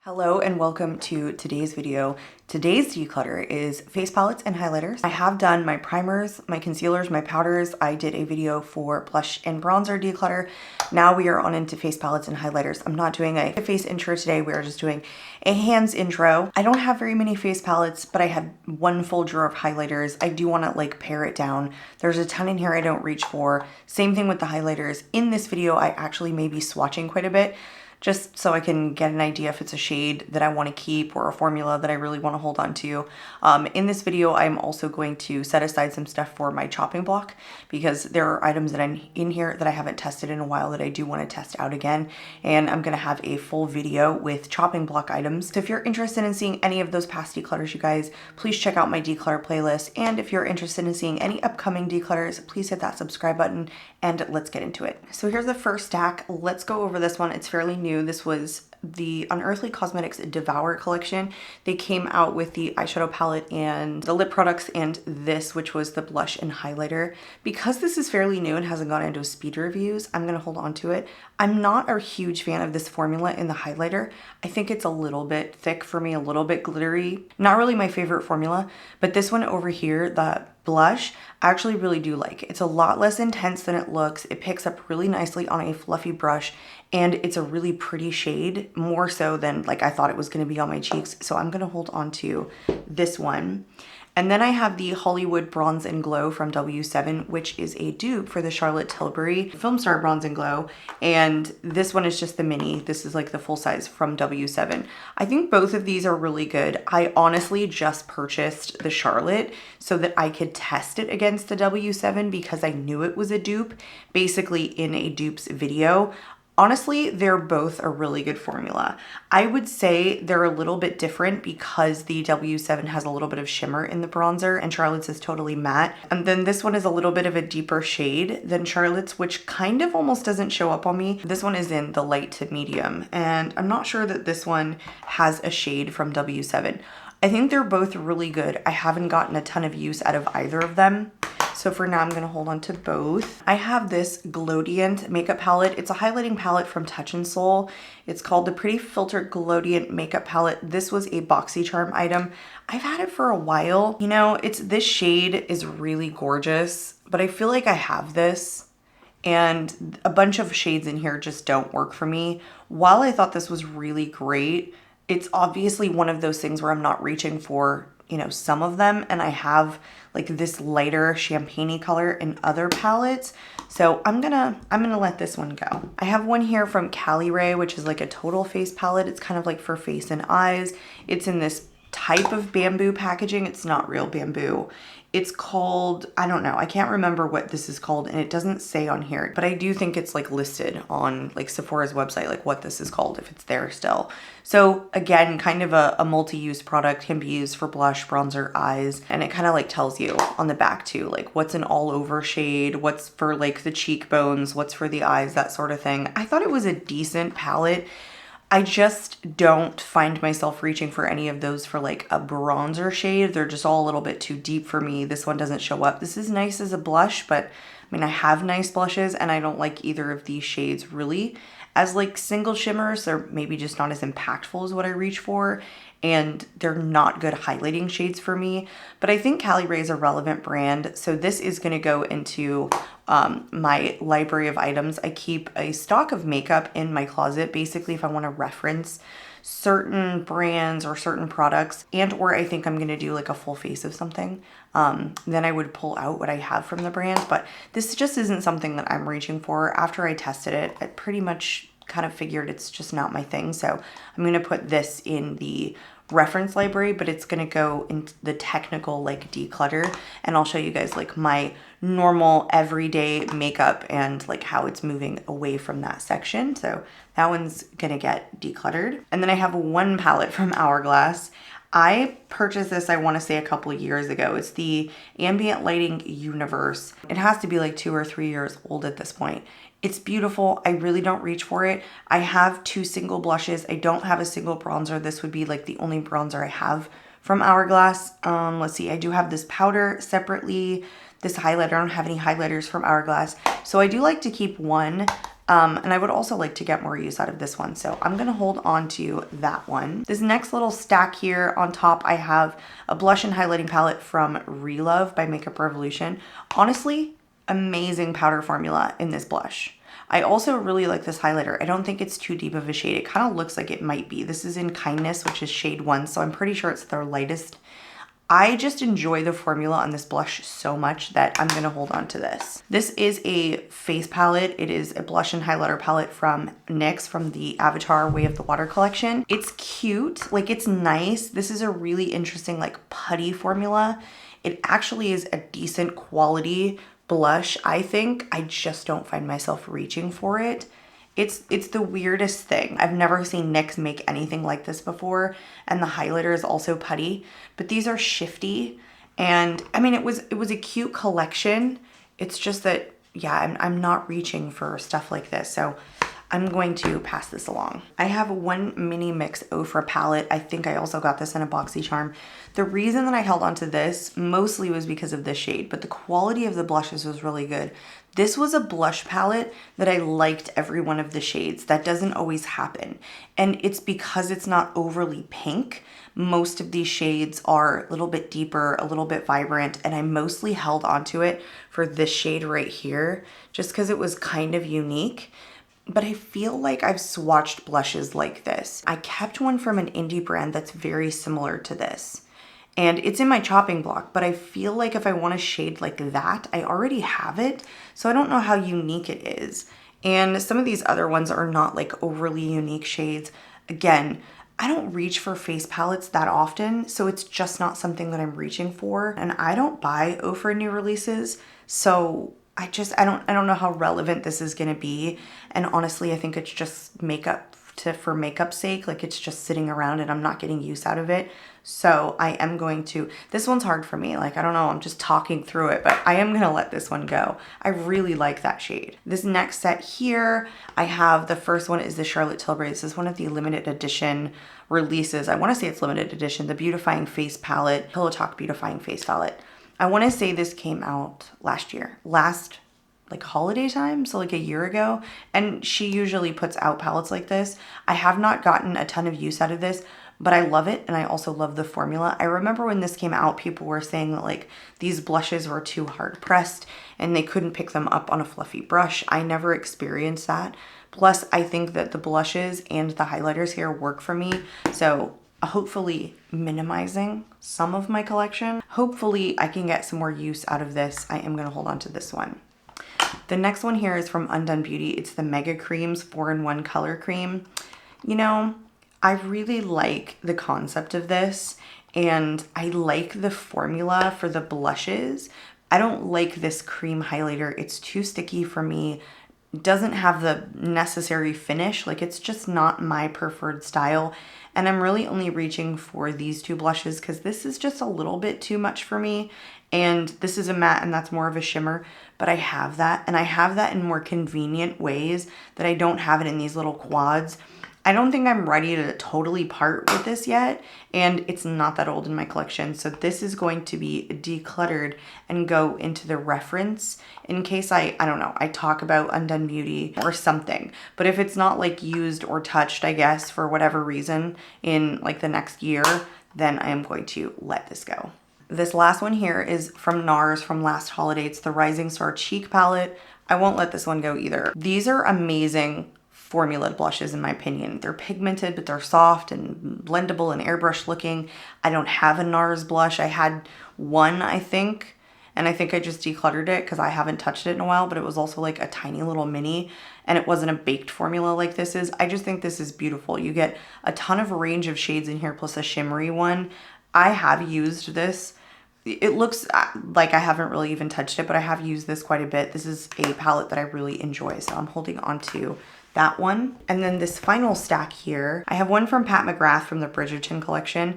Hello and welcome to today's video. Today's declutter is face palettes and highlighters. I have done my primers, my concealers, my powders. I did a video for blush and bronzer declutter. Now we are on into face palettes and highlighters. I'm not doing a face intro today. We are just doing a hands intro. I don't have very many face palettes, but I have one full drawer of highlighters. I do want to like pare it down. There's a ton in here I don't reach for. Same thing with the highlighters. In this video, I actually may be swatching quite a bit, just so I can get an idea if it's a shade that I want to keep or a formula that I really want to hold on to. In this video, I'm also going to set aside some stuff for my chopping block because there are items that I'm in here that I haven't tested in a while that I do want to test out again. And I'm going to have a full video with chopping block items. So if you're interested in seeing any of those past declutters, you guys, please check out my declutter playlist. And if you're interested in seeing any upcoming declutters, please hit that subscribe button and let's get into it. So here's the first stack. Let's go over this one. It's fairly new. This was the Unearthly Cosmetics Devour collection. They came out with the eyeshadow palette and the lip products and this, which was the blush and highlighter. Because this is fairly new and hasn't gone into speed reviews, I'm gonna hold on to it. I'm not a huge fan of this formula in the highlighter. I think it's a little bit thick for me, a little bit glittery. Not really my favorite formula, but this one over here, the blush, I actually really do like. It's a lot less intense than it looks. It picks up really nicely on a fluffy brush and it's a really pretty shade, more so than like I thought it was going to be on my cheeks. So I'm going to hold on to this one. And then I have the Hollywood Bronze and Glow from W7, which is a dupe for the Charlotte Tilbury Film Star Bronze and Glow. And this one is just the mini. This is like the full size from W7. I think both of these are really good. I honestly just purchased the Charlotte so that I could test it against the W7 because I knew it was a dupe, basically in a dupes video. Honestly, they're both a really good formula. I would say they're a little bit different because the W7 has a little bit of shimmer in the bronzer and Charlotte's is totally matte. And then this one is a little bit of a deeper shade than Charlotte's, which kind of almost doesn't show up on me. This one is in the light to medium, and I'm not sure that this one has a shade from W7. I think they're both really good. I haven't gotten a ton of use out of either of them. So for now, I'm gonna hold on to both. I have this Glowdient makeup palette. It's a highlighting palette from Touch in Sol. It's called the Pretty Filtered Glowdient Makeup Palette. This was a BoxyCharm item. I've had it for a while. You know, this shade is really gorgeous, but I feel like I have this and a bunch of shades in here just don't work for me. While I thought this was really great, it's obviously one of those things where I'm not reaching for, you know, some of them, and I have like this lighter champagne-y color in other palettes. So I'm gonna let this one go. I have one here from Cali Ray, which is like a total face palette. It's kind of like for face and eyes. It's in this type of bamboo packaging. It's not real bamboo. It's called, I don't know, I can't remember what this is called and it doesn't say on here, but I do think it's like listed on like Sephora's website, like what this is called, if it's there still. So again, kind of a multi-use product, can be used for blush, bronzer, eyes, and it kind of like tells you on the back too, like what's an all over shade, what's for like the cheekbones, what's for the eyes, that sort of thing. I thought it was a decent palette. I just don't find myself reaching for any of those for like a bronzer shade. They're just all a little bit too deep for me. This one doesn't show up. This is nice as a blush, but I mean, I have nice blushes and I don't like either of these shades really as like single shimmers. They're maybe just not as impactful as what I reach for, and they're not good highlighting shades for me. But I think Cali Ray is a relevant brand. So this is gonna go into my library of items. I keep a stock of makeup in my closet, basically if I wanna reference certain brands or certain products, and or I think I'm gonna do like a full face of something, then I would pull out what I have from the brand. But this just isn't something that I'm reaching for. After I tested it, I pretty much kind of figured it's just not my thing. So I'm gonna put this in the reference library, but it's gonna go into the technical like declutter, and I'll show you guys like my normal everyday makeup and like how it's moving away from that section. So that one's gonna get decluttered. And then I have one palette from Hourglass. I purchased this, I want to say a couple of years ago. It's the Ambient Lighting Universe. It has to be like 2 or 3 years old at this point. It's beautiful. I really don't reach for it. I have 2 single blushes. I don't have a single bronzer. This would be like the only bronzer I have from Hourglass. Let's see, I do have this powder separately. This highlighter, I don't have any highlighters from Hourglass. So I do like to keep one And I would also like to get more use out of this one. So I'm gonna hold on to that one. This next little stack here on top, I have a blush and highlighting palette from Relove by Makeup Revolution. Honestly, amazing powder formula in this blush. I also really like this highlighter. I don't think it's too deep of a shade. It kind of looks like it might be. This is in Kindness, which is shade 1, so I'm pretty sure it's their lightest. I just enjoy the formula on this blush so much that I'm gonna hold on to this. This is a face palette. It is a blush and highlighter palette from NYX from the Avatar Way of the Water collection. It's cute, like it's nice. This is a really interesting like putty formula. It actually is a decent quality blush, I think. I just don't find myself reaching for it. It's the weirdest thing. I've never seen NYX make anything like this before, and the highlighter is also putty, but these are shifty, and I mean, it was a cute collection. It's just that, yeah, I'm not reaching for stuff like this, so I'm going to pass this along. I have one mini mix Ofra palette. I think I also got this in a BoxyCharm. The reason that I held on to this mostly was because of this shade, but the quality of the blushes was really good. This was a blush palette that I liked every one of the shades. That doesn't always happen. And it's because it's not overly pink. Most of these shades are a little bit deeper, a little bit vibrant, and I mostly held onto it for this shade right here, just because it was kind of unique. But I feel like I've swatched blushes like this. I kept one from an indie brand that's very similar to this. And it's in my chopping block, but I feel like if I want a shade like that, I already have it. So I don't know how unique it is. And some of these other ones are not like overly unique shades. Again, I don't reach for face palettes that often, so it's just not something that I'm reaching for. And I don't buy Ofra new releases, so I don't know how relevant this is gonna be. And honestly, I think it's just makeup for makeup's sake. Like it's just sitting around and I'm not getting use out of it. So I am going to, this one's hard for me. Like, I don't know, I'm just talking through it, but I am gonna let this one go. I really like that shade. This next set here, I have, the first one is the Charlotte Tilbury. This is one of the limited edition releases. I wanna say it's limited edition, the Beautifying Face Palette, Pillow Talk Beautifying Face Palette. I wanna say this came out last year, like holiday time, so like a year ago, and she usually puts out palettes like this. I have not gotten a ton of use out of this, but I love it, and I also love the formula. I remember when this came out, people were saying that like these blushes were too hard pressed and they couldn't pick them up on a fluffy brush. I never experienced that. Plus, I think that the blushes and the highlighters here work for me, so hopefully minimizing some of my collection. Hopefully I can get some more use out of this. I am gonna hold on to this one. The next one here is from Undone Beauty. It's the Mega Creams 4-in-1 Color Cream. You know, I really like the concept of this, and I like the formula for the blushes. I don't like this cream highlighter. It's too sticky for me. It doesn't have the necessary finish. Like, it's just not my preferred style. And I'm really only reaching for these two blushes because this is just a little bit too much for me. And this is a matte and that's more of a shimmer, but I have that, and I have that in more convenient ways that I don't have it in these little quads. I don't think I'm ready to totally part with this yet, and it's not that old in my collection, so this is going to be decluttered and go into the reference in case I don't know, I talk about Undone Beauty or something. But if it's not like used or touched, I guess, for whatever reason in like the next year, then I am going to let this go. This last one here is from NARS from last holiday. It's the Rising Star Cheek Palette. I won't let this one go either. These are amazing formula blushes in my opinion. They're pigmented, but they're soft and blendable and airbrush looking. I don't have a NARS blush. I had one, I think, and I think I just decluttered it because I haven't touched it in a while, but it was also like a tiny little mini, and it wasn't a baked formula like this is. I just think this is beautiful. You get a ton of range of shades in here plus a shimmery one. I have used this. It looks like I haven't really even touched it, but I have used this quite a bit. This is a palette that I really enjoy, so I'm holding on to that one. And then this final stack here, I have one from Pat McGrath from the Bridgerton collection.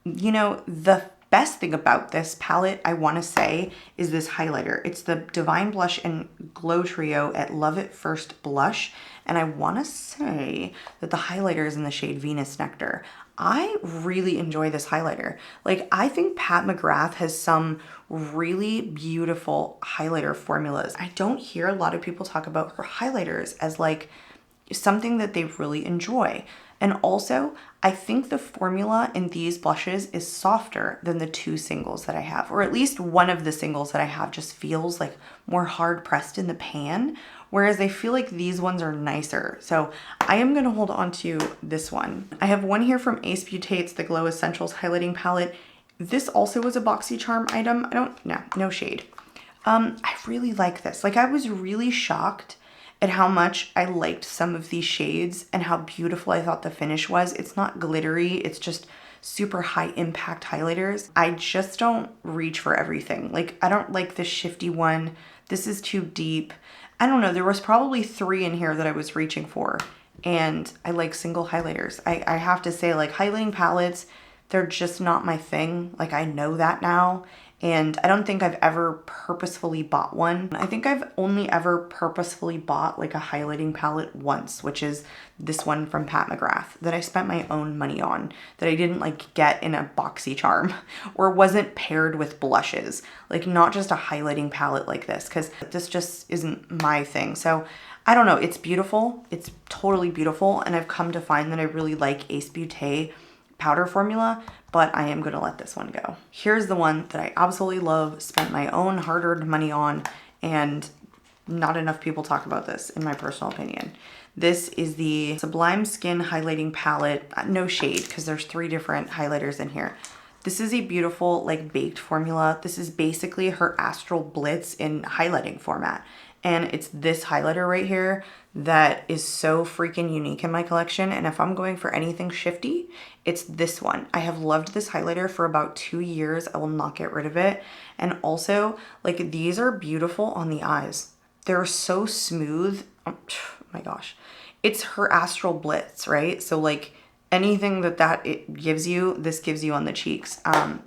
You know, the best thing about this palette, I want to say, is this highlighter. It's the Divine Blush and Glow Trio at Love at First Blush. And I want to say that the highlighter is in the shade Venus Nectar. I really enjoy this highlighter. Like, I think Pat McGrath has some really beautiful highlighter formulas. I don't hear a lot of people talk about her highlighters as like something that they really enjoy. And also, I think the formula in these blushes is softer than the two singles that I have, or at least one of the singles that I have just feels like more hard pressed in the pan, whereas I feel like these ones are nicer. So I am gonna hold on to this one. I have one here from Ace Beauté. It's the Glow Essentials Highlighting Palette. This also was a BoxyCharm item. No shade. I really like this. Like, I was really shocked at how much I liked some of these shades and how beautiful I thought the finish was. It's not glittery, it's just super high impact highlighters. I just don't reach for everything. Like, I don't like this shifty one. This is too deep. I don't know, there was probably 3 in here that I was reaching for, and I like single highlighters. I have to say, like, highlighting palettes, they're just not my thing. Like, I know that now. And I don't think I've ever purposefully bought one. I think I've only ever purposefully bought like a highlighting palette once, which is this one from Pat McGrath that I spent my own money on, that I didn't like get in a BoxyCharm or wasn't paired with blushes. Like, not just a highlighting palette like this, because this just isn't my thing. So I don't know, it's beautiful. It's totally beautiful. And I've come to find that I really like Ace Beauté powder formula, but I am gonna let this one go. Here's the one that I absolutely love, spent my own hard-earned money on, and not enough people talk about this, in my personal opinion. This is the Sublime Skin Highlighting Palette. No shade, because there's 3 different highlighters in here. This is a beautiful, like, baked formula. This is basically her Astral Blitz in highlighting format. And it's this highlighter right here that is so freaking unique in my collection. And if I'm going for anything shifty, it's this one. I have loved this highlighter for about 2 years. I will not get rid of it. And also, like, these are beautiful on the eyes. They're so smooth. Oh my gosh. It's her Astral Blitz, right? So, like, anything that it gives you, this gives you on the cheeks.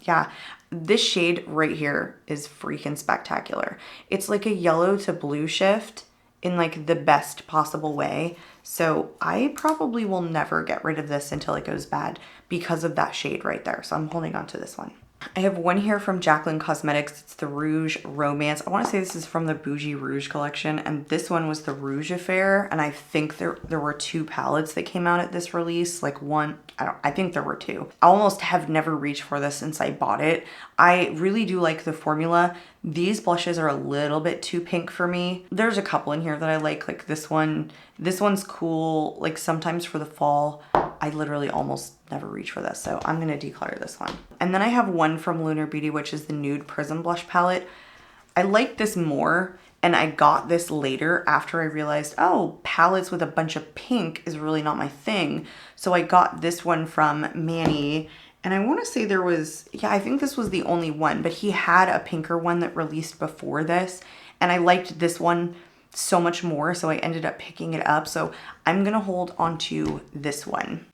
Yeah. This shade right here is freaking spectacular. It's like a yellow to blue shift in like the best possible way. So I probably will never get rid of this until it goes bad because of that shade right there. So I'm holding on to this one. I have one here from Jaclyn Cosmetics. It's the Rouge Romance. I want to say this is from the Bougie Rouge collection, and this one was the Rouge Affair. And I think there were 2 palettes that came out at this release. Like one, I think there were 2. I almost have never reached for this since I bought it. I really do like the formula. These blushes are a little bit too pink for me. There's a couple in here that I like this one. This one's cool, like sometimes for the fall. I literally almost never reach for this, so I'm gonna declutter this one. And then I have one from Lunar Beauty, which is the Nude Prism Blush Palette. I like this more, and I got this later after I realized, oh, palettes with a bunch of pink is really not my thing. So I got this one from Manny, and I wanna say there was, yeah, I think this was the only one, but he had a pinker one that released before this, and I liked this one so much more, so I ended up picking it up. So I'm gonna hold on to this one.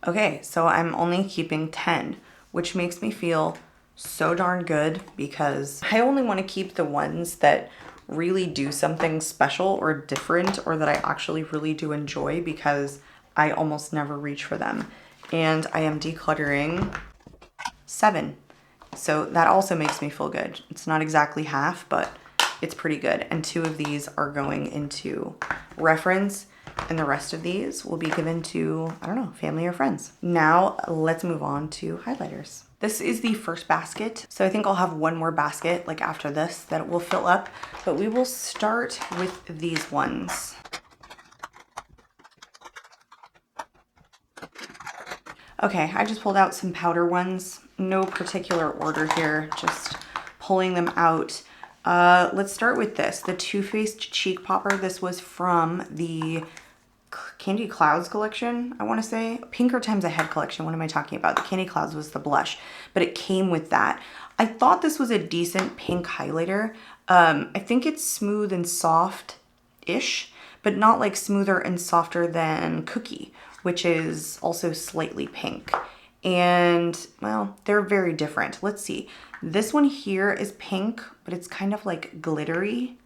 Okay, so I'm only keeping 10, which makes me feel so darn good because I only want to keep the ones that really do something special or different, or that I actually really do enjoy, because I almost never reach for them. And I am decluttering 7. So that also makes me feel good. It's not exactly half, but it's pretty good. And 2 of these are going into reference, and the rest of these will be given to, I don't know, family or friends. Now let's move on to highlighters. This is the first basket. So I think I'll have one more basket like after this that will fill up, but we will start with these ones. Okay, I just pulled out some powder ones. No particular order here, just pulling them out. Let's start with this, the Too Faced Cheek Popper. This was from the Candy Clouds collection, I want to say. Pinker Times Ahead collection, what am I talking about? The Candy Clouds was the blush, but it came with that. I thought this was a decent pink highlighter. I think it's smooth and soft-ish, but not like smoother and softer than Cookie, which is also slightly pink. And, well, they're very different. Let's see. This one here is pink, but it's kind of like glittery.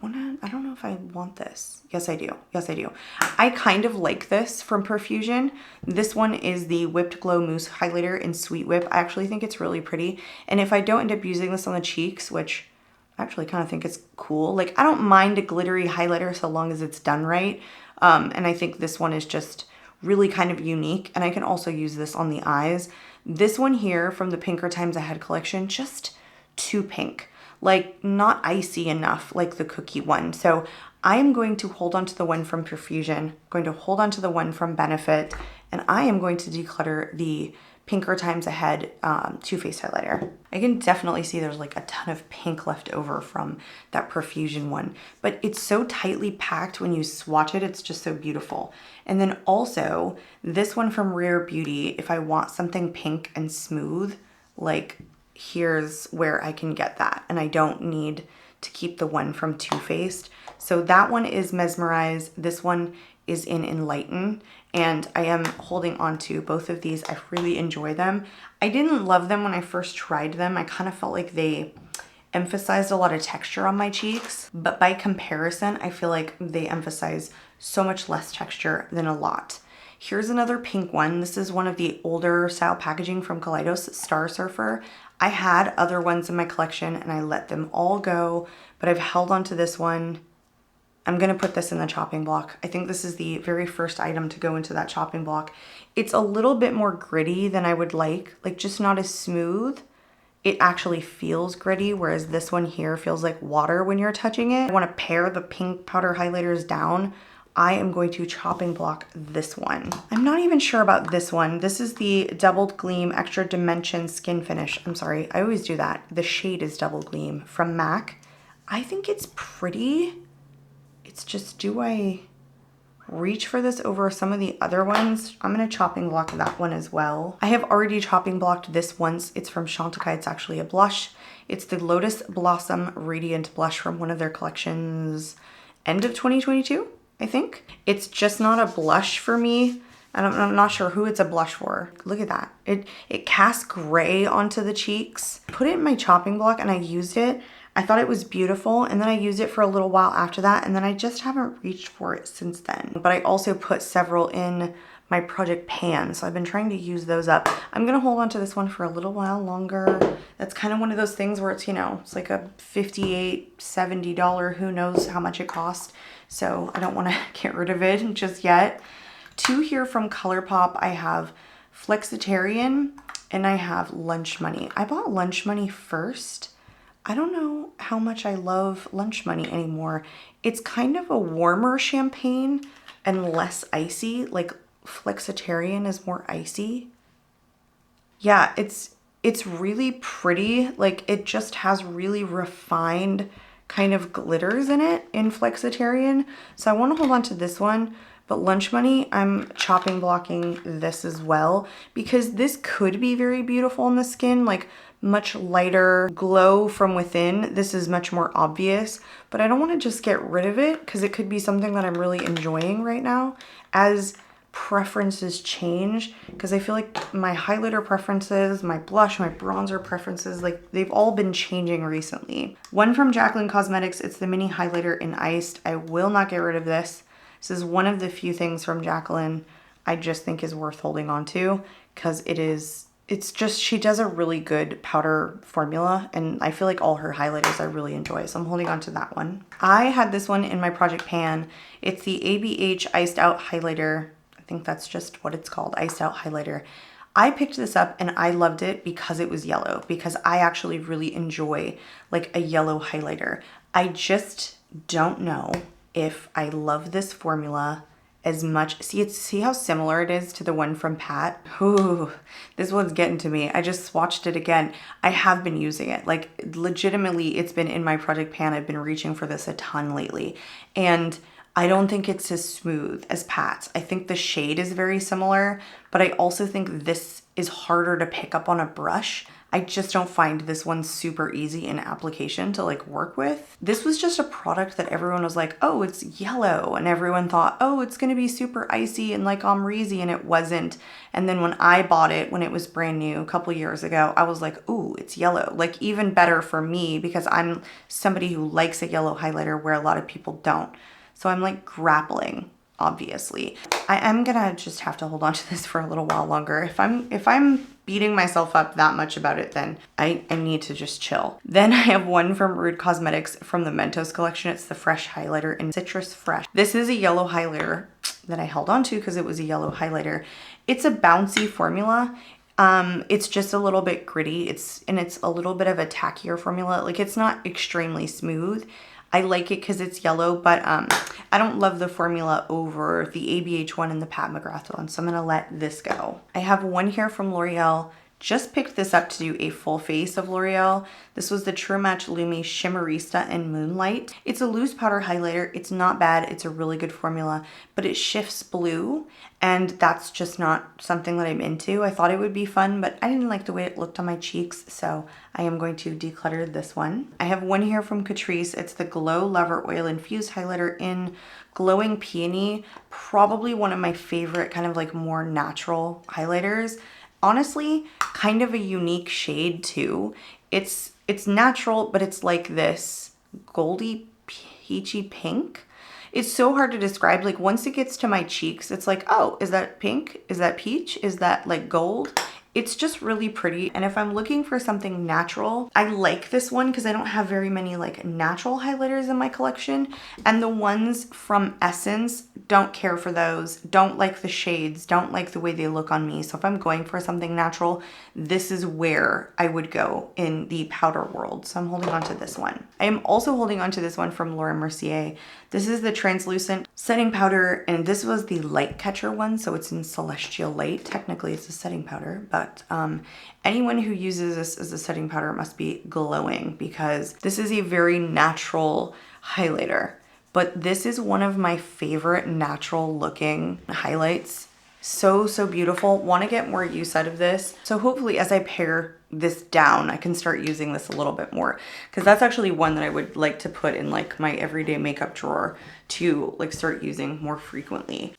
I don't know if I want this. Yes, I do. Yes, I do. I kind of like this from Profusion. This one is the Whipped Glow Mousse Highlighter in Sweet Whip. I actually think it's really pretty. And if I don't end up using this on the cheeks, which I actually kind of think it's cool. Like, I don't mind a glittery highlighter so long as it's done right. And I think this one is just really kind of unique. And I can also use this on the eyes. This one here from the Pinker Times Ahead collection, just too pink. Like, not icy enough like the cookie one. So I am going to hold on to the one from Profusion, going to hold on to the one from Benefit, and I am going to declutter the Pinker Times Ahead Too Faced highlighter. I can definitely see there's like a ton of pink left over from that Profusion one, but it's so tightly packed when you swatch it, it's just so beautiful. And then also this one from Rare Beauty, if I want something pink and smooth, like here's where I can get that, and I don't need to keep the one from Too Faced. So that one is Mesmerize, this one is in Enlighten, and I am holding on to both of these. I really enjoy them. I didn't love them when I first tried them. I kind of felt like they emphasized a lot of texture on my cheeks, but by comparison, I feel like they emphasize so much less texture than a lot. Here's another pink one. This is one of the older style packaging from Kaleidos, Star Surfer. I had other ones in my collection and I let them all go, but I've held on to this one. I'm gonna put this in the chopping block. I think this is the very first item to go into that chopping block. It's a little bit more gritty than I would like just not as smooth. It actually feels gritty, whereas this one here feels like water when you're touching it. I wanna pare the pink powder highlighters down. I am going to chopping block this one. I'm not even sure about this one. This is the Doubled Gleam Extra Dimension Skin Finish. I'm sorry, I always do that. The shade is Double Gleam from MAC. I think it's pretty. It's just, do I reach for this over some of the other ones? I'm gonna chopping block that one as well. I have already chopping blocked this once. It's from Chantecaille. It's actually a blush. It's the Lotus Blossom Radiant Blush from one of their collections, end of 2022, I think. It's just not a blush for me. I'm not sure who it's a blush for. Look at that. It casts gray onto the cheeks. Put it in my chopping block and I used it. I thought it was beautiful, and then I used it for a little while after that, and then I just haven't reached for it since then. But I also put several in my project pan, so I've been trying to use those up. I'm gonna hold on to this one for a little while longer. That's kind of one of those things where it's, you know, it's like a $58, $70, who knows how much it cost. So I don't wanna get rid of it just yet. Two here from ColourPop, I have Flexitarian and I have Lunch Money. I bought Lunch Money first. I don't know how much I love Lunch Money anymore. It's kind of a warmer champagne and less icy. Like Flexitarian is more icy. Yeah, it's really pretty. Like, it just has really refined kind of glitters in it in Flexitarian. So I want to hold on to this one. But Lunch Money, I'm chopping blocking this as well, because this could be very beautiful in the skin, like much lighter glow from within. This is much more obvious, but I don't want to just get rid of it because it could be something that I'm really enjoying right now as preferences change, because I feel like my highlighter preferences, my blush, my bronzer preferences, like they've all been changing recently. One from Jaclyn Cosmetics, it's the mini highlighter in Iced. I will not get rid of this. This is one of the few things from Jaclyn I just think is worth holding on to, because it's just, she does a really good powder formula, and I feel like all her highlighters I really enjoy, so I'm holding on to that one. I had this one in my project pan. It's the ABH Iced Out Highlighter. I think that's just what it's called, Iced Out Highlighter. I picked this up and I loved it because it was yellow, because I actually really enjoy like a yellow highlighter. I just don't know if I love this formula as much. See how similar it is to the one from Pat? Ooh, this one's getting to me. I just swatched it again. I have been using it. Like, legitimately, it's been in my project pan. I've been reaching for this a ton lately. And I don't think it's as smooth as Pat's. I think the shade is very similar, but I also think this is harder to pick up on a brush. I just don't find this one super easy in application to like work with. This was just a product that everyone was like, oh, it's yellow. And everyone thought, oh, it's gonna be super icy and like ombre-y, and it wasn't. And then when I bought it, when it was brand new a couple years ago, I was like, ooh, it's yellow. Like even better for me because I'm somebody who likes a yellow highlighter where a lot of people don't. So I'm like grappling, obviously. I am gonna just have to hold on to this for a little while longer. If I'm beating myself up that much about it, then I need to just chill. Then I have one from Rude Cosmetics from the Mentos collection. It's the Fresh Highlighter in Citrus Fresh. This is a yellow highlighter that I held on to because it was a yellow highlighter. It's a bouncy formula. It's just a little bit gritty. It's a little bit of a tackier formula. Like it's not extremely smooth. I like it because it's yellow, but I don't love the formula over the ABH one and the Pat McGrath one, so I'm gonna let this go. I have one here from L'Oreal. Just picked this up to do a full face of L'Oreal. This was the True Match Lumi Shimmerista in Moonlight. It's a loose powder highlighter. It's not bad. It's a really good formula, but it shifts blue, and that's just not something that I'm into. I thought it would be fun, but I didn't like the way it looked on my cheeks, so I am going to declutter this one. I have one here from Catrice. It's the Glow Lover Oil Infused Highlighter in Glowing Peony. Probably one of my favorite kind of like more natural highlighters. Honestly, kind of a unique shade too. It's natural, but it's like this goldy peachy pink. It's so hard to describe. Like once it gets to my cheeks, it's like, oh, is that pink? Is that peach? Is that like gold? It's just really pretty. And if I'm looking for something natural, I like this one because I don't have very many like natural highlighters in my collection. And the ones from Essence, don't care for those. Don't like the shades. Don't like the way they look on me. So if I'm going for something natural, this is where I would go in the powder world. So I'm holding on to this one. I am also holding on to this one from Laura Mercier. This is the translucent setting powder, and this was the light catcher one, so it's in Celestial Light. Technically it's a setting powder, but anyone who uses this as a setting powder must be glowing because this is a very natural highlighter. But this is one of my favorite natural looking highlights. So beautiful. Want to get more use out of this. So hopefully as I pare this down, I can start using this a little bit more because that's actually one that I would like to put in like my everyday makeup drawer to like start using more frequently.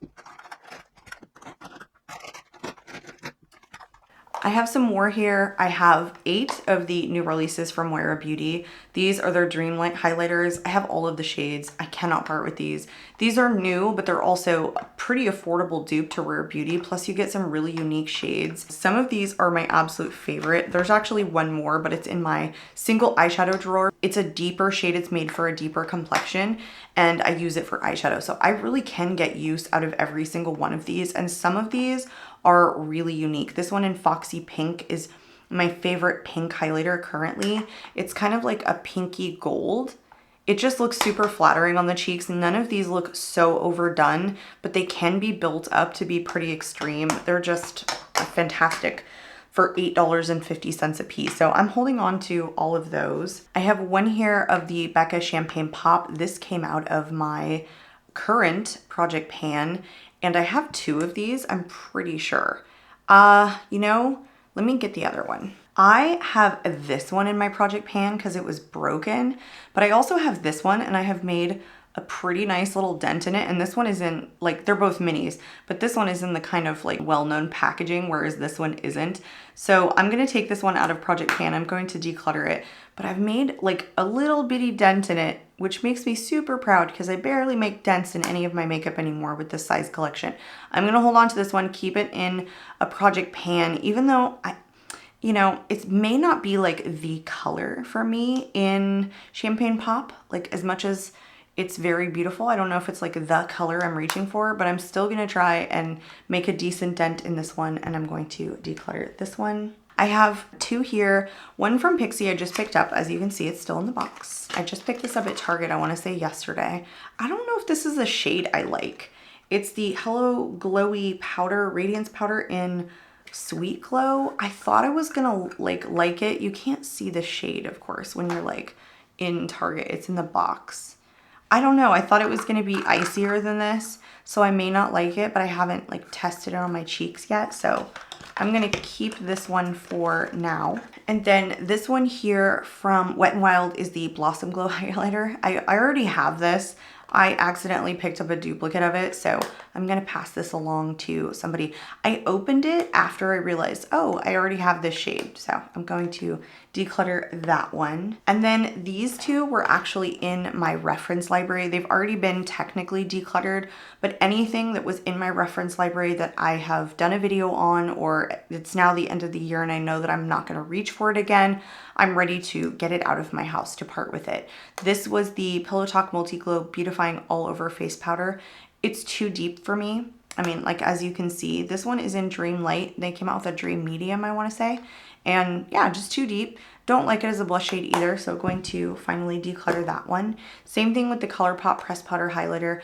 I have some more here. I have 8 of the new releases from Moira Beauty. These are their Dreamlight highlighters. I have all of the shades. I cannot part with these. These are new, but they're also a pretty affordable dupe to Rare Beauty. Plus you get some really unique shades. Some of these are my absolute favorite. There's actually one more, but it's in my single eyeshadow drawer. It's a deeper shade. It's made for a deeper complexion, and I use it for eyeshadow. So I really can get use out of every single one of these. And some of these are really unique. This one in Foxy Pink is my favorite pink highlighter currently. It's kind of like a pinky gold. It just looks super flattering on the cheeks. None of these look so overdone, but they can be built up to be pretty extreme. They're just fantastic for $8.50 a piece. So I'm holding on to all of those. I have one here of the Becca Champagne Pop. This came out of my current Project Pan, and I have 2 of these, I'm pretty sure. You know, let me get the other one. I have this one in my Project Pan because it was broken, but I also have this one, and I have made a pretty nice little dent in it. And this one is in, like, they're both minis, but this one is in the kind of like well-known packaging, whereas this one isn't. So I'm gonna take this one out of Project Pan. I'm going to declutter it, but I've made like a little bitty dent in it, which makes me super proud because I barely make dents in any of my makeup anymore with this size collection. I'm gonna hold on to this one, keep it in a Project Pan, even though you know, it may not be like the color for me in Champagne Pop, like as much as it's very beautiful. I don't know if it's like the color I'm reaching for, but I'm still gonna try and make a decent dent in this one, and I'm going to declutter this one. I have 2 here, one from Pixi I just picked up. As you can see, it's still in the box. I just picked this up at Target, I wanna say yesterday. I don't know if this is a shade I like. It's the Hello Glowy Powder, Radiance Powder in Sweet Glow. I thought I was gonna like it. You can't see the shade, of course, when you're like in Target. It's in the box. I don't know. I thought it was going to be icier than this, so I may not like it, but I haven't like tested it on my cheeks yet. So I'm going to keep this one for now. And then this one here from Wet n Wild is the Blossom Glow highlighter. I already have this. I accidentally picked up a duplicate of it, so I'm gonna pass this along to somebody. I opened it after I realized, oh, I already have this shade, so I'm going to declutter that one. And then these two were actually in my reference library. They've already been technically decluttered, but anything that was in my reference library that I have done a video on, or it's now the end of the year and I know that I'm not gonna reach for it again, I'm ready to get it out of my house to part with it. This was the Pillow Talk Multi-Glow Beautifying All Over Face Powder. It's too deep for me. I mean, like, as you can see, this one is in Dream Light. They came out with a Dream Medium, I want to say. And yeah, just too deep. Don't like it as a blush shade either, so going to finally declutter that one. Same thing with the ColourPop Pressed Powder Highlighter.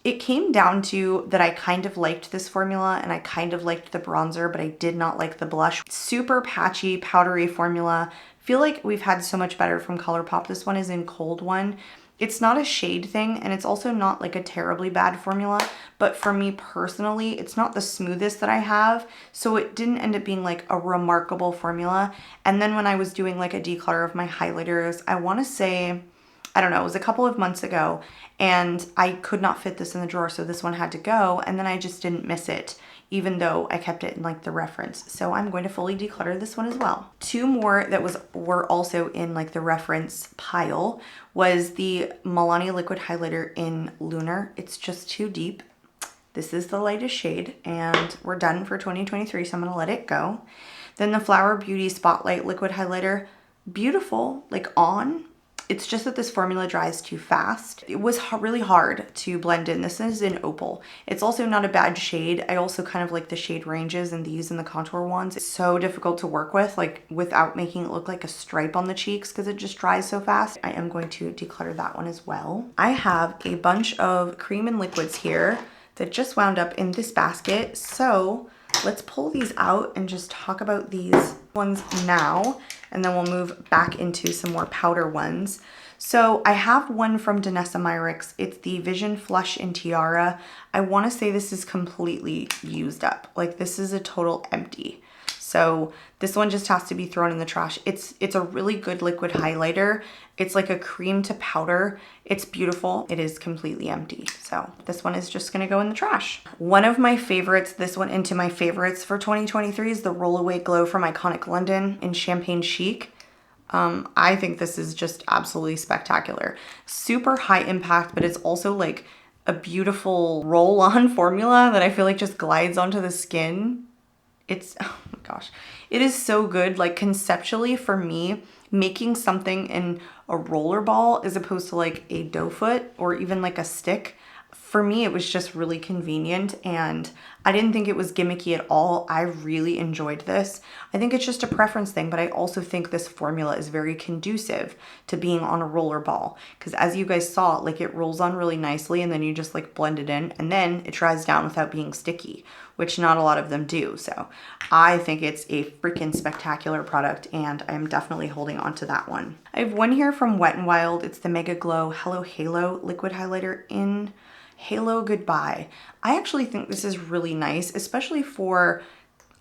It came down to that I kind of liked this formula and I kind of liked the bronzer, but I did not like the blush. Super patchy, powdery formula. Feel like we've had so much better from ColourPop. This one is in Cold One. It's not a shade thing, and it's also not like a terribly bad formula, but for me personally, it's not the smoothest that I have, so it didn't end up being like a remarkable formula. And then when I was doing like a declutter of my highlighters, I want to say, I don't know, it was a couple of months ago, and I could not fit this in the drawer, so this one had to go, and then I just didn't miss it, even though I kept it in like the reference. So I'm going to fully declutter this one as well. Two more that were also in like the reference pile was the Milani Liquid Highlighter in Lunar. It's just too deep. This is the lightest shade, and we're done for 2023, so I'm gonna let it go. Then the Flower Beauty Spotlight Liquid Highlighter, beautiful, like on. It's just that this formula dries too fast. It was really hard to blend in. This is in Opal. It's also not a bad shade. I also kind of like the shade ranges in these and the contour ones. It's so difficult to work with, like without making it look like a stripe on the cheeks because it just dries so fast. I am going to declutter that one as well. I have a bunch of cream and liquids here that just wound up in this basket. So let's pull these out and just talk about these ones now, and then we'll move back into some more powder ones. So I have one from Danessa Myricks. It's the Vision Flush and Tiara. I want to say this is completely used up. Like, this is a total empty. So this one just has to be thrown in the trash. It's a really good liquid highlighter. It's like a cream to powder. It's beautiful. It is completely empty. So this one is just gonna go in the trash. One of my favorites, this went into my favorites for 2023, is the Rollaway Glow from Iconic London in Champagne Chic. I think this is just absolutely spectacular. Super high impact, but it's also like a beautiful roll-on formula that I feel like just glides onto the skin. It's, oh my gosh, it is so good. Like, conceptually for me, making something in a roller ball as opposed to like a doe foot or even like a stick, for me it was just really convenient, and I didn't think it was gimmicky at all. I really enjoyed this. I think it's just a preference thing, but I also think this formula is very conducive to being on a roller ball, because as you guys saw, like, it rolls on really nicely and then you just like blend it in and then it dries down without being sticky, which not a lot of them do. So I think it's a freaking spectacular product, and I'm definitely holding on to that one. I have one here from Wet n Wild. It's the Mega Glow Hello Halo Liquid Highlighter in Halo Goodbye. I actually think this is really nice, especially for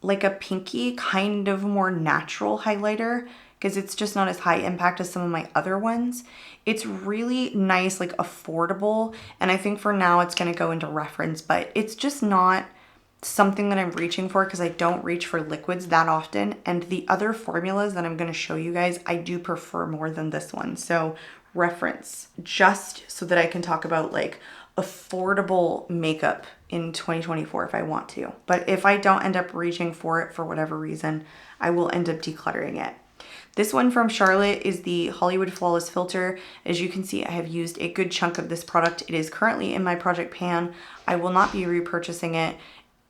like a pinky, kind of more natural highlighter, because it's just not as high impact as some of my other ones. It's really nice, like affordable, and I think for now it's going to go into reference, but it's just not something that I'm reaching for because I don't reach for liquids that often, and the other formulas that I'm going to show you guys I do prefer more than this one. So reference, just so that I can talk about like affordable makeup in 2024 if I want to. But if I don't end up reaching for it for whatever reason, I will end up decluttering it. This one from Charlotte is the Hollywood Flawless Filter. As you can see, I have used a good chunk of this product. It is currently in my project pan. I will not be repurchasing it.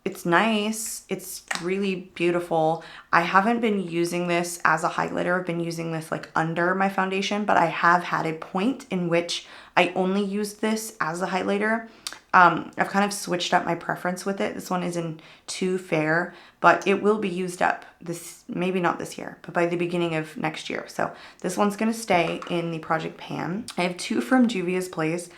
It's nice. It's really beautiful. I haven't been using this as a highlighter. I've been using this like under my foundation, but I have had a point in which I only used this as a highlighter. I've kind of switched up my preference with it. This one isn't too fair, but it will be used up this, maybe not this year, but by the beginning of next year. So this one's gonna stay in the project pan. I have two from Juvia's Place.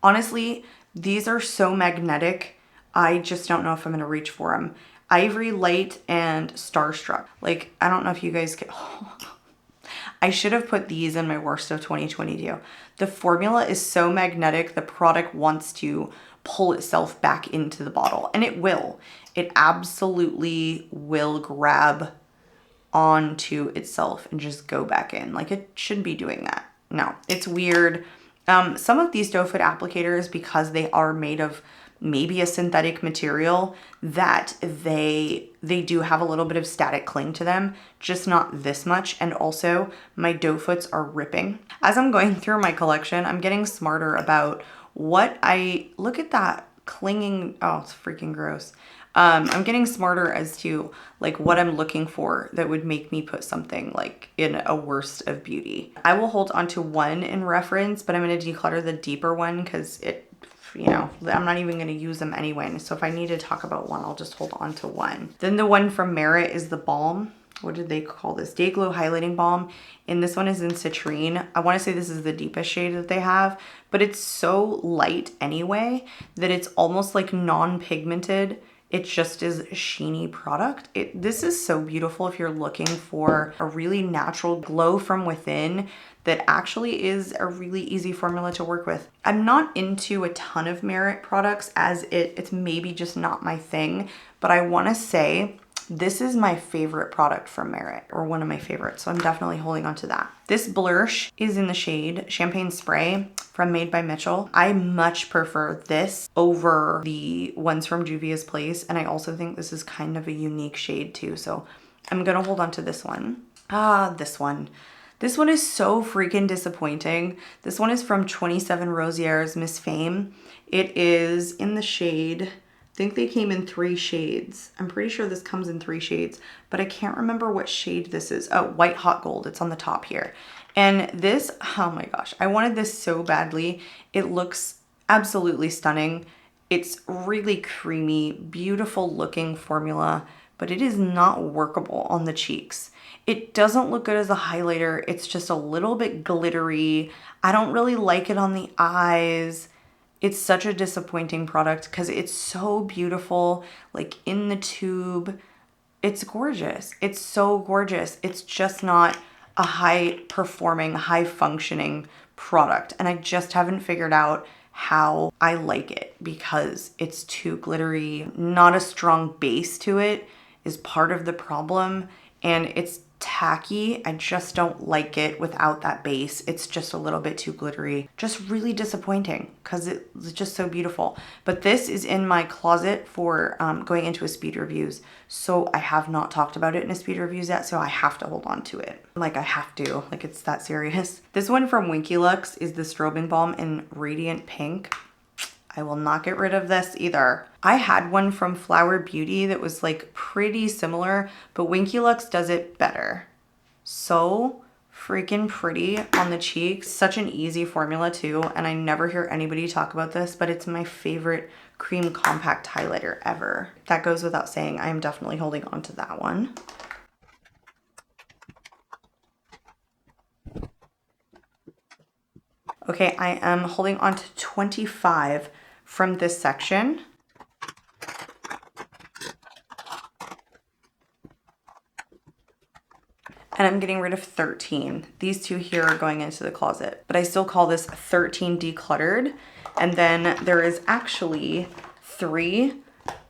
Honestly, these are so magnetic. I just don't know if I'm gonna reach for them. Ivory Light and Starstruck. Like, I don't know if you guys can, I should have put these in my worst of 2022. The formula is so magnetic, the product wants to pull itself back into the bottle, and it will. It absolutely will grab onto itself and just go back in. Like, it shouldn't be doing that. No, it's weird. Some of these doe foot applicators, because they are made of maybe a synthetic material, that they do have a little bit of static cling to them, just not this much. And also my doe foots are ripping. As I'm going through my collection, I'm getting smarter about what look at that clinging. Oh, it's freaking gross. I'm getting smarter as to like what I'm looking for that would make me put something like in a worst of beauty. I will hold on to one in reference, but I'm going to declutter the deeper one because it, you know, I'm not even going to use them anyway. So if I need to talk about one, I'll just hold on to one. Then the one from Merit is the balm. What did they call this? Day Glow Highlighting Balm. And this one is in Citrine. I want to say this is the deepest shade that they have, but it's so light anyway that it's almost like non-pigmented. It just is a sheeny product. This is so beautiful if you're looking for a really natural glow from within that actually is a really easy formula to work with. I'm not into a ton of Merit products as it's maybe just not my thing, but I want to say this is my favorite product from Merit, or one of my favorites, so I'm definitely holding on to that. This blush is in the shade Champagne Spray from Made by Mitchell. I much prefer this over the ones from Juvia's Place, and I also think this is kind of a unique shade too, so I'm gonna hold on to this one. This one. This one is so freaking disappointing. This one is from 27 Rosieres Miss Fame. It is in the shade, I think they came in 3 shades. I'm pretty sure this comes in 3 shades, but I can't remember what shade this is. Oh, White Hot Gold. It's on the top here. And this, oh my gosh, I wanted this so badly. It looks absolutely stunning. It's really creamy, beautiful looking formula, but it is not workable on the cheeks. It doesn't look good as a highlighter. It's just a little bit glittery. I don't really like it on the eyes. It's such a disappointing product because it's so beautiful, like in the tube. It's gorgeous. It's so gorgeous. It's just not a high performing, high functioning product. And I just haven't figured out how I like it because it's too glittery. Not a strong base to it is part of the problem. And it's tacky. I just don't like it without that base. It's just a little bit too glittery. Just really disappointing because it's just so beautiful. But this is in my closet for going into a speed reviews. So I have not talked about it in a speed reviews yet, so I have to hold on to it. Like I have to, like it's that serious. This one from Winky Lux is the Strobing Balm in Radiant Pink. I will not get rid of this either. I had one from Flower Beauty that was like pretty similar, but Winky Lux does it better. So freaking pretty on the cheeks. Such an easy formula too, and I never hear anybody talk about this, but it's my favorite cream compact highlighter ever. That goes without saying. I am definitely holding on to that one. Okay, I am holding on to 25 from this section. And I'm getting rid of 13. These 2 here are going into the closet, but I still call this 13 decluttered. And then there is actually 3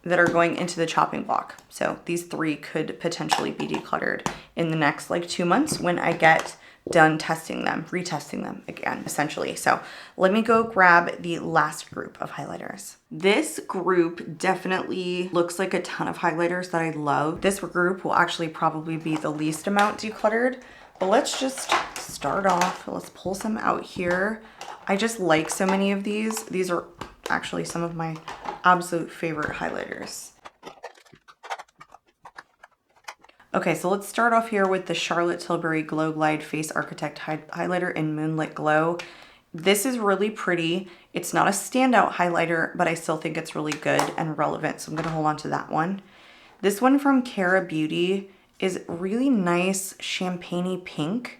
that are going into the chopping block. So these 3 could potentially be decluttered in the next like 2 months when I get done testing them, retesting them again, essentially. So let me go grab the last group of highlighters. This group definitely looks like a ton of highlighters that I love. This group will actually probably be the least amount decluttered, but let's just start off. Let's pull some out here. I just like so many of these. These are actually some of my absolute favorite highlighters. Okay, so let's start off here with the Charlotte Tilbury Glow Glide Face Architect Highlighter in Moonlit Glow. This is really pretty. It's not a standout highlighter, but I still think it's really good and relevant, so I'm gonna hold on to that one. This one from Cara Beauty is really nice champagne-y pink.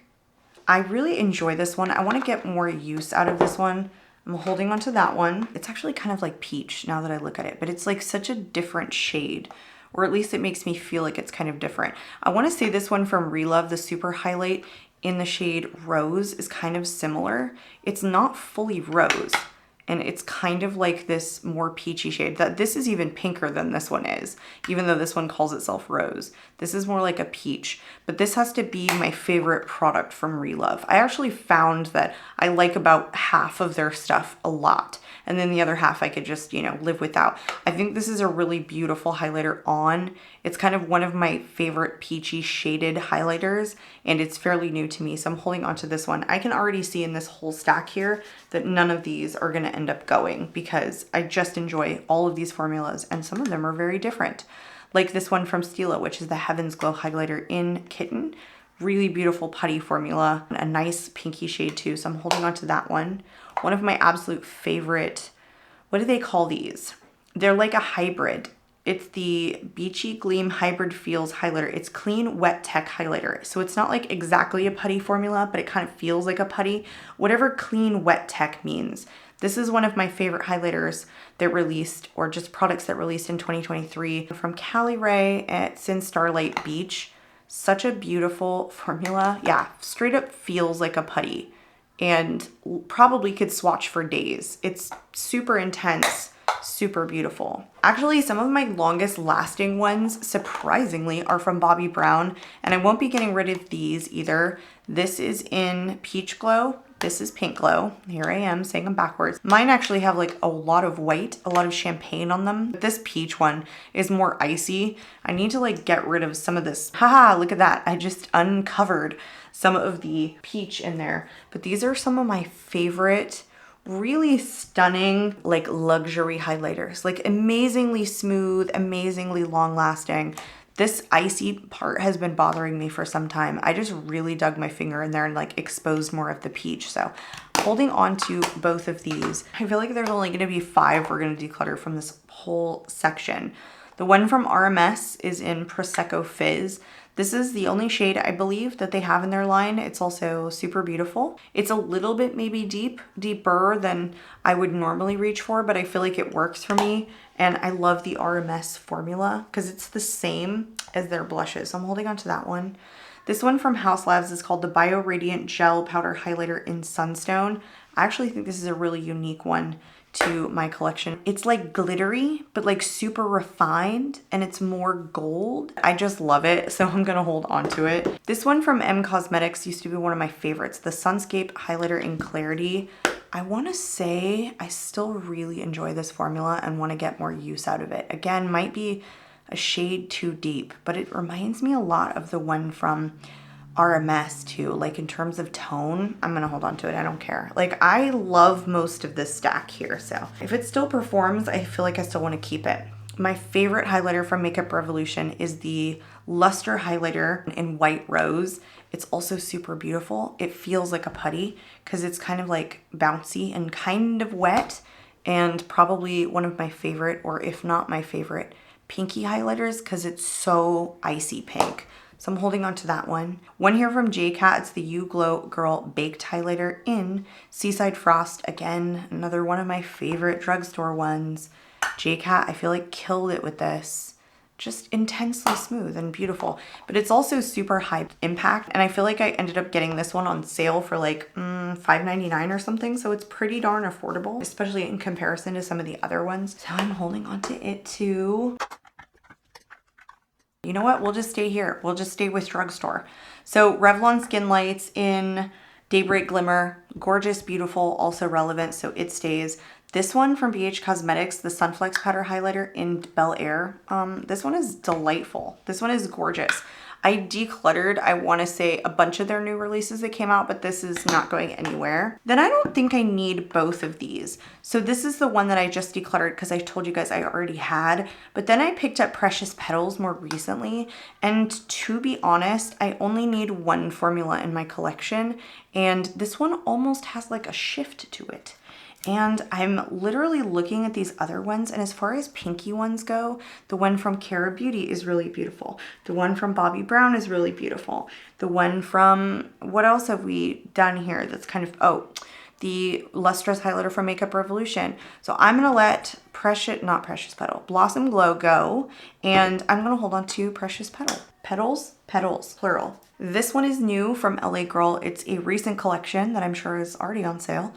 I really enjoy this one. I wanna get more use out of this one. I'm holding onto that one. It's actually kind of like peach now that I look at it, but it's like such a different shade, or at least it makes me feel like it's kind of different. I want to say this one from Relove, the Super Highlight in the shade Rose, is kind of similar. It's not fully rose, and it's kind of like this more peachy shade. This is even pinker than this one is, even though this one calls itself Rose. This is more like a peach, but this has to be my favorite product from Relove. I actually found that I like about half of their stuff a lot, and then the other half I could just, you know, live without. I think this is a really beautiful highlighter on. It's kind of one of my favorite peachy shaded highlighters, and it's fairly new to me, so I'm holding onto this one. I can already see in this whole stack here that none of these are gonna end up going because I just enjoy all of these formulas, and some of them are very different. Like this one from Stila, which is the Heaven's Glow highlighter in Kitten. Really beautiful putty formula, a nice pinky shade too, so I'm holding on to that one. One of my absolute favorite, what do they call these? They're like a hybrid. It's the Beachy Gleam Hybrid Feels highlighter. It's clean wet tech highlighter. So it's not like exactly a putty formula, but it kind of feels like a putty. Whatever clean wet tech means. This is one of my favorite highlighters that released, or just products that released in 2023 from Cali Ray at Sin Starlight Beach. Such a beautiful formula. Yeah, straight up feels like a putty, and probably could swatch for days. It's super intense, super beautiful. Actually, some of my longest lasting ones, surprisingly, are from Bobbi Brown, and I won't be getting rid of these either. This is in Peach Glow. This is Pink Glow. Here I am saying them backwards. Mine actually have like a lot of white, a lot of champagne on them. But this peach one is more icy. I need to like get rid of some of this. Haha, look at that. I just uncovered some of the peach in there. But these are some of my favorite, really stunning, like luxury highlighters. Like amazingly smooth, amazingly long lasting. This icy part has been bothering me for some time. I just really dug my finger in there and like exposed more of the peach. So holding on to both of these. I feel like there's only gonna be 5 we're gonna declutter from this whole section. The one from RMS is in Prosecco Fizz. This is the only shade I believe that they have in their line. It's also super beautiful. It's a little bit maybe deeper than I would normally reach for, but I feel like it works for me. And I love the RMS formula because it's the same as their blushes. So I'm holding on to that one. This one from Haus Labs is called the Bio Radiant Gel Powder Highlighter in Sunstone. I actually think this is a really unique one to my collection. It's like glittery, but like super refined, and it's more gold. I just love it, so I'm gonna hold on to it. This one from M Cosmetics used to be one of my favorites, the Sunscape Highlighter in Clarity. I wanna say I still really enjoy this formula and wanna get more use out of it. Again, might be a shade too deep, but it reminds me a lot of the one from RMS too, like in terms of tone. I'm gonna hold on to it, I don't care. Like I love most of this stack here, so if it still performs, I feel like I still wanna keep it. My favorite highlighter from Makeup Revolution is the Luster Highlighter in White Rose. It's also super beautiful. It feels like a putty because it's kind of like bouncy and kind of wet, and probably one of my favorite, or if not my favorite, pinky highlighters because it's so icy pink. So I'm holding on to that one. One here from JCat, it's the You Glow Girl Baked Highlighter in Seaside Frost. Again, another one of my favorite drugstore ones. JCat, I feel like killed it with this. Just intensely smooth and beautiful. But it's also super high impact, and I feel like I ended up getting this one on sale for like $5.99 or something, so it's pretty darn affordable, especially in comparison to some of the other ones. So I'm holding on to it too. You know what? We'll just stay here. We'll just stay with drugstore. So Revlon Skin Lights in Daybreak Glimmer. Gorgeous, beautiful, also relevant, so it stays. This one from BH Cosmetics, the Sunflex Powder Highlighter in Bel Air. This one is delightful. This one is gorgeous. I decluttered, I want to say, a bunch of their new releases that came out, but this is not going anywhere. Then I don't think I need both of these. So this is the one that I just decluttered because I told you guys I already had. But then I picked up Precious Petals more recently. And to be honest, I only need one formula in my collection. And this one almost has like a shift to it. And I'm literally looking at these other ones, and as far as pinky ones go, the one from Cara Beauty is really beautiful. The one from Bobbi Brown is really beautiful. The one from, what else have we done here that's kind of, oh, the Lustrous highlighter from Makeup Revolution. So I'm gonna let Precious Petal, Blossom Glow go, and I'm gonna hold on to Precious Petal. Petals, plural. This one is new from LA Girl. It's a recent collection that I'm sure is already on sale.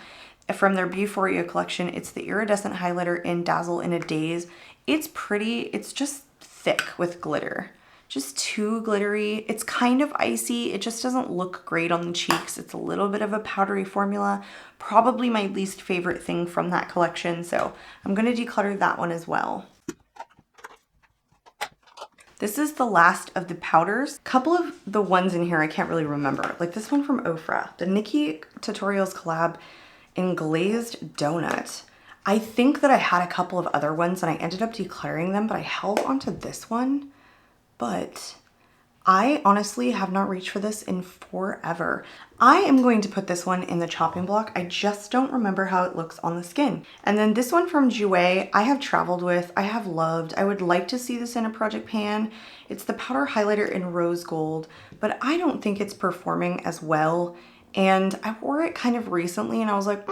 From their Beauphoria collection, it's the Iridescent Highlighter in Dazzle in a Daze. It's pretty, it's just thick with glitter. Just too glittery. It's kind of icy. It just doesn't look great on the cheeks. It's a little bit of a powdery formula. Probably my least favorite thing from that collection. So I'm gonna declutter that one as well. This is the last of the powders. A couple of the ones in here I can't really remember. Like this one from Ofra, the Nikki Tutorials collab in Glazed Donut. I think that I had a couple of other ones and I ended up decluttering them, but I held onto this one. But I honestly have not reached for this in forever. I am going to put this one in the chopping block. I just don't remember how it looks on the skin. And then this one from Jouer, I have traveled with, I have loved. I would like to see this in a project pan. It's the powder highlighter in Rose Gold, but I don't think it's performing as well. And I wore it kind of recently and I was like,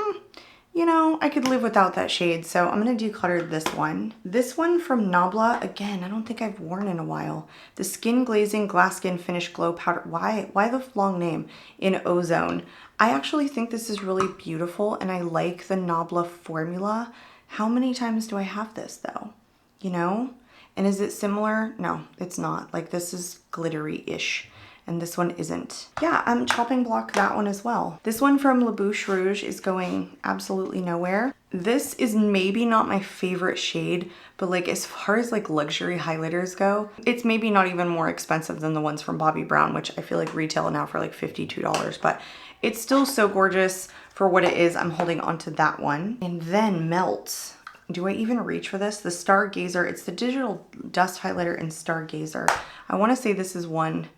you know, I could live without that shade, so I'm gonna declutter this one. This one from Nabla, again, I don't think I've worn in a while. The Skin Glazing Glass Skin Finish Glow Powder. Why the long name? In Ozone. I actually think this is really beautiful and I like the Nabla formula. How many times do I have this though? You know? And is it similar? No, it's not. Like this is glittery-ish. And this one isn't. Yeah, I'm chopping block that one as well. This one from La Bouche Rouge is going absolutely nowhere. This is maybe not my favorite shade, but like as far as like luxury highlighters go, it's maybe not even more expensive than the ones from Bobbi Brown, which I feel like retail now for like $52, but it's still so gorgeous for what it is. I'm holding onto that one. And then Melt. Do I even reach for this? The Stargazer, it's the Digital Dust Highlighter in Stargazer. I wanna say this is one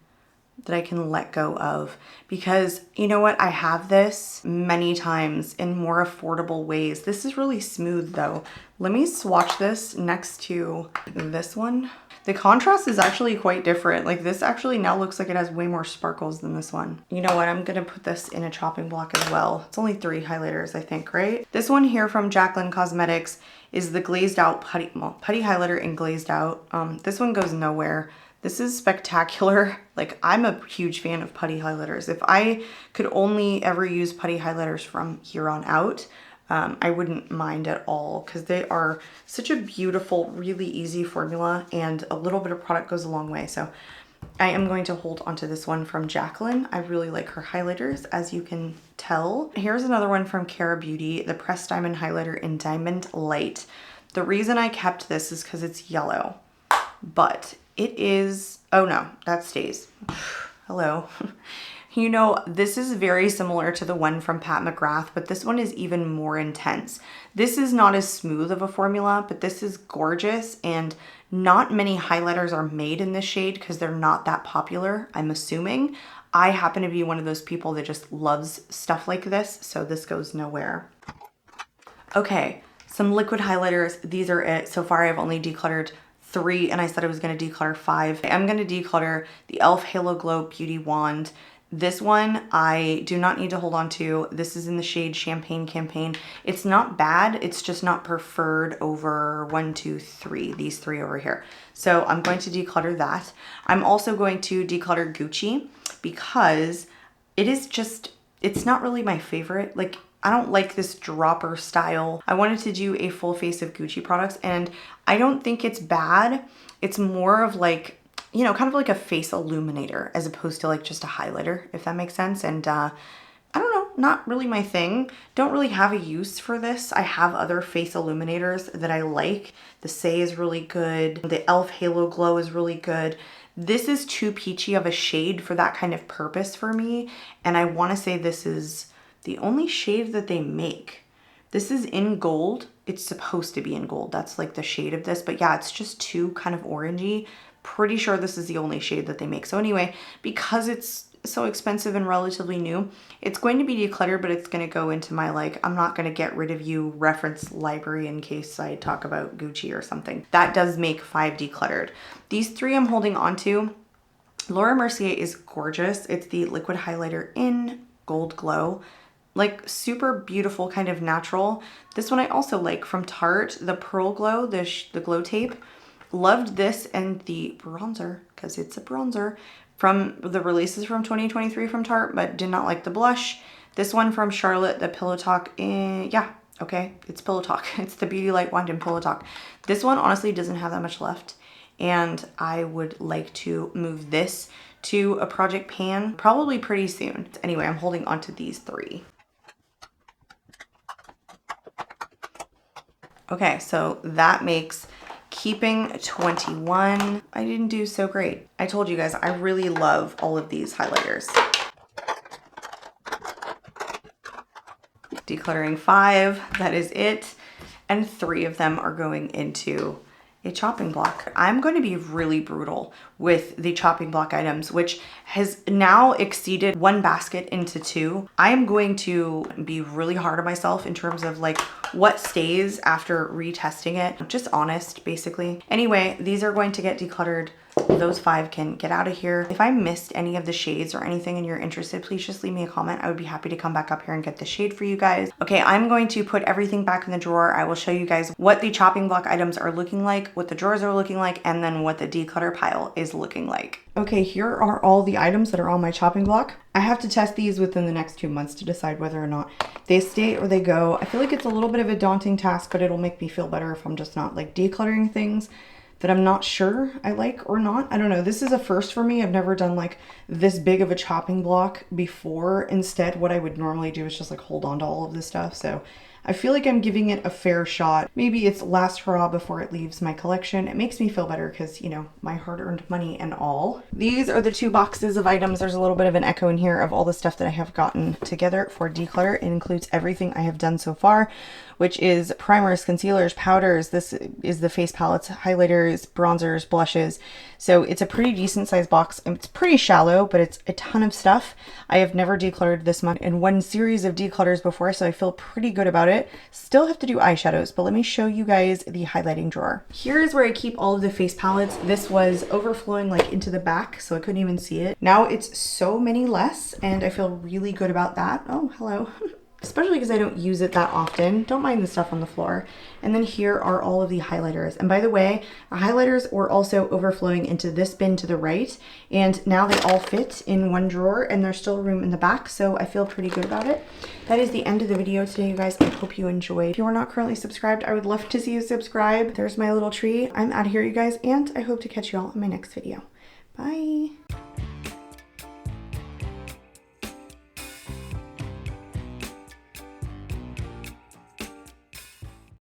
that I can let go of because you know what? I have this many times in more affordable ways. This is really smooth though. Let me swatch this next to this one. The contrast is actually quite different. Like this actually now looks like it has way more sparkles than this one. You know what? I'm gonna put this in a chopping block as well. It's only 3 highlighters, I think, right? This one here from Jaclyn Cosmetics is the Glazed Out Putty Highlighter in Glazed Out. This one goes nowhere. This is spectacular. Like I'm a huge fan of putty highlighters. If I could only ever use putty highlighters from here on out, I wouldn't mind at all because they are such a beautiful, really easy formula and a little bit of product goes a long way. So I am going to hold onto this one from Jaclyn. I really like her highlighters, as you can tell. Here's another one from Cara Beauty, the Pressed Diamond Highlighter in Diamond Light. The reason I kept this is because it's yellow, but it is, oh no, that stays. Hello. You know, this is very similar to the one from Pat McGrath, but this one is even more intense. This is not as smooth of a formula, but this is gorgeous and not many highlighters are made in this shade because they're not that popular, I'm assuming. I happen to be one of those people that just loves stuff like this, so this goes nowhere. Okay, some liquid highlighters. These are it. So far I've only decluttered 3 and I said I was going to declutter 5. I'm going to declutter the e.l.f. Halo Glow Beauty Wand. This one I do not need to hold on to. This is in the shade Champagne Campaign. It's not bad. It's just not preferred over 1, 2, 3. These 3 over here. So I'm going to declutter that. I'm also going to declutter Gucci because it is just, it's not really my favorite. Like I don't like this dropper style. I wanted to do a full face of Gucci products and I don't think it's bad. It's more of like, you know, kind of like a face illuminator as opposed to like just a highlighter, if that makes sense. And I don't know, not really my thing. Don't really have a use for this. I have other face illuminators that I like. The Say is really good. The e.l.f. Halo Glow is really good. This is too peachy of a shade for that kind of purpose for me. And I want to say this is the only shade that they make. This is in gold. It's supposed to be in gold. That's like the shade of this. But yeah, it's just too kind of orangey. Pretty sure this is the only shade that they make. So anyway, because it's so expensive and relatively new, it's going to be decluttered, but it's going to go into my like, I'm not going to get rid of you reference library in case I talk about Gucci or something. That does make 5 decluttered. These 3 I'm holding on to. Laura Mercier is gorgeous. It's the liquid highlighter in Gold Glow. like super beautiful, kind of natural. This one I also like from Tarte, the Pearl Glow, the glow tape. Loved this and the bronzer, because it's a bronzer, from the releases from 2023 from Tarte, but did not like the blush. This one from Charlotte, the Pillow Talk, yeah, okay, it's Pillow Talk. It's the Beauty Light Wand and Pillow Talk. This one honestly doesn't have that much left, and I would like to move this to a project pan probably pretty soon. Anyway, I'm holding on to these three. Okay, so that makes keeping 21. I didn't do so great. I told you guys, I really love all of these highlighters. Decluttering 5, that is it. And 3 of them are going into a chopping block. I'm going to be really brutal with the chopping block items, which has now exceeded 1 basket into 2. I am going to be really hard on myself in terms of like what stays after retesting it. Just honest, basically. Anyway, these are going to get decluttered. Those 5 can get out of here. If I missed any of the shades or anything and you're interested, please just leave me a comment. I would be happy to come back up here and get the shade for you guys. Okay, I'm going to put everything back in the drawer. I will show you guys what the chopping block items are looking like, what the drawers are looking like, and then what the declutter pile is looking like. Okay, here are all the items that are on my chopping block. I have to test these within the next 2 months to decide whether or not they stay or they go. I feel like it's a little bit of a daunting task, but it'll make me feel better if I'm just not like decluttering things that I'm not sure I like or not. I don't know. This is a first for me. I've never done like this big of a chopping block before. Instead, what I would normally do is just like hold on to all of this stuff. So I feel like I'm giving it a fair shot. Maybe it's last hurrah before it leaves my collection. It makes me feel better because, you know, my hard-earned money and all. These are the 2 boxes of items. There's a little bit of an echo in here of all the stuff that I have gotten together for declutter. It includes everything I have done so far, which is primers, concealers, powders. This is the face palettes, highlighters, bronzers, blushes. So it's a pretty decent sized box. It's pretty shallow, but it's a ton of stuff. I have never decluttered this much in one series of declutters before, so I feel pretty good about it. Still have to do eyeshadows, but let me show you guys the highlighting drawer. Here is where I keep all of the face palettes. This was overflowing like into the back, so I couldn't even see it. Now it's so many less, and I feel really good about that. Oh, hello. Especially because I don't use it that often. Don't mind the stuff on the floor. And then here are all of the highlighters. And by the way, the highlighters were also overflowing into this bin to the right. And now they all fit in one drawer and there's still room in the back. So I feel pretty good about it. That is the end of the video today, you guys. I hope you enjoyed. If you are not currently subscribed, I would love to see you subscribe. There's my little tree. I'm out of here, you guys. And I hope to catch you all in my next video. Bye.